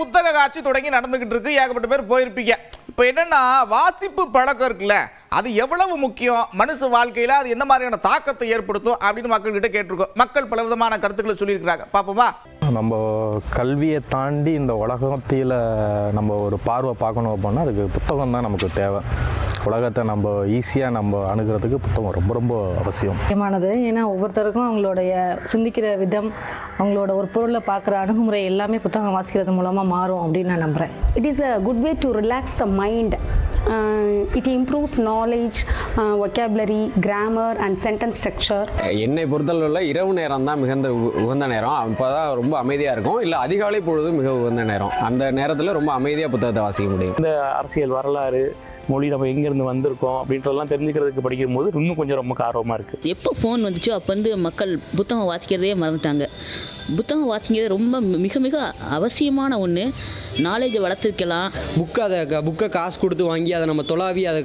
புத்தக காட்சி தொடங்கி நடந்துகிட்டு இருக்கு. ஏகப்பட்ட பேர் போயிருப்பீங்க. இப்போ என்னன்னா வாசிப்பு பழக்கம் இருக்குல்ல, அது எவ்வளவு முக்கியம், மனுஷ வாழ்க்கையில் அது என்ன மாதிரியான தாக்கத்தை ஏற்படுத்தும் அப்படின்னு மக்கள்கிட்ட கேட்டிருக்கோம். மக்கள் பல விதமான கருத்துக்களை சொல்லியிருக்கிறாங்க. பார்ப்போமா? நம்ம கல்வியை தாண்டி இந்த உலகத்தில் நம்ம ஒரு பார்வை பார்க்கணும் அப்படின்னா அதுக்கு புத்தகம் தான் நமக்கு தேவை. உலகத்தை நம்ம ஈஸியாக நம்ம அணுகிறதுக்கு புத்தகம் ரொம்ப ரொம்ப அவசியம் முக்கியமானது. ஏன்னா ஒவ்வொருத்தருக்கும் அவங்களுடைய சிந்திக்கிற விதம், அவங்களோட ஒரு பொருளை பார்க்குற அணுகுமுறை எல்லாமே புத்தகம் வாசிக்கிறது மூலமாக மாறும் அப்படின்னு நான் நம்புகிறேன். It is a good way to relax the mind. It improves knowledge, vocabulary, grammar and sentence structure. என்னை பொறுத்தளவில் இரவு நேரம் தான் மிகுந்த உகந்த நேரம். அப்போ தான் ரொம்ப அமைதியாக இருக்கும். இல்லை அதிகாலை பொழுது மிக உகந்த நேரம். அந்த நேரத்தில் ரொம்ப அமைதியாக புத்தகத்தை வாசிக்க முடியும். இந்த அரசியல் வரலாறு, மொழி, நம்ம எங்கேருந்து வந்திருக்கோம் அப்படின்றதெல்லாம் தெரிஞ்சுக்கிறதுக்கு படிக்கும் போது இன்னும் கொஞ்சம் ரொம்ப ஆர்வமாக இருக்குது. எப்போ ஃபோன் வந்துச்சோ அப்போ மக்கள் புத்தகம் வாசிக்கிறதே மறந்துட்டாங்க. புத்தகம் வாசிக்கிறது ரொம்ப மிக மிக அவசியமான ஒன்று. நாலேஜை வளர்த்துக்கலாம். புக்கை காசு கொடுத்து வாங்கி அதை நம்ம தொலாவி அதை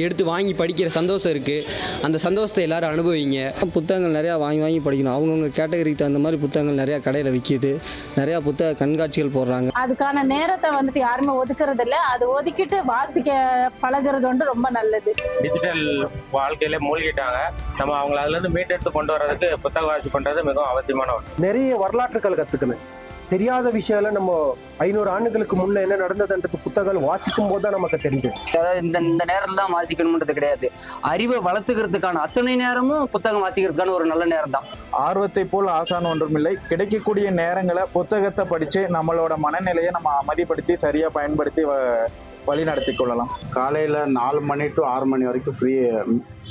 எடுத்து வாங்கி படிக்கிற சந்தோஷம் இருக்குது. அந்த சந்தோஷத்தை எல்லோரும் அனுபவிங்க. புத்தகங்கள் நிறையா வாங்கி படிக்கணும். அவங்கவுங்க கேட்டகரிக்கு தகுந்த மாதிரி புத்தகங்கள் நிறையா கடையில் விற்கிது. நிறையா புத்தக கண்காட்சிகள் போடுறாங்க. அதுக்கான நேரத்தை யாருமே ஒதுக்குறது இல்லை. அது ஒதுக்கிட்டு வாசிக்க பழகிறது ரொம்ப நல்லது. டிஜிட்டல் வாழ்க்கையில மூழ்கிட்டாங்க. நம்ம அவங்கள அதுலேருந்து மீட்டெடுத்து கொண்டு வர்றதுக்கு புத்தக வாசி பண்ணுறது மிகவும் அவசியமான ஒன்று. நிறைய வரலாற்றுகள் கற்றுக்கணும். தெரியாத விஷயம் நம்ம 500 ஆண்டுகளுக்கு முன்னே என்ன நடந்ததுன்றது புத்தகங்கள் வாசிக்கும் போது தான் நமக்கு தெரிஞ்சது. அதாவது இந்த நேரத்தில் தான் வாசிக்கணும்ன்றது கிடையாது. அறிவை வளர்த்துக்கிறதுக்கான அத்தனை நேரமும் புத்தகம் வாசிக்கிறதுக்கான ஒரு நல்ல நேரம் தான். ஆர்வத்தை போல் ஆசான் ஒன்றுமில்லை. கிடைக்கக்கூடிய நேரங்களை புத்தகத்தை படித்து நம்மளோட மனநிலையை நம்ம அமைதிப்படுத்தி சரியாக பயன்படுத்தி வழி நடத்தி கொள்ளலாம். காலையில் 4 மணி டு 6 மணி வரைக்கும் ஃப்ரீ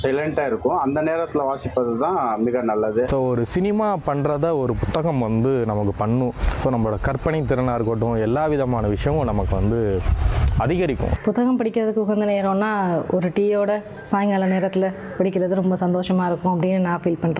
சைலண்ட்டாக இருக்கும். அந்த நேரத்தில் வாசிப்பது தான் மிக நல்லது. ஸோ ஒரு சினிமா பண்ணுறத ஒரு புத்தகம் நமக்கு பண்ணும். ஸோ நம்மளோட கற்பனை திறனாக இருக்கட்டும், எல்லா விதமான விஷயமும் நமக்கு அதிகரிக்கும். புத்தகம் படிக்கிறதுக்கு உகந்த நேரம்னா ஒரு டீயோட சாயங்கால நேரத்தில் படிக்கிறது ரொம்ப சந்தோஷமாக இருக்கும் அப்படின்னு நான் ஃபீல் பண்ணுறேன்.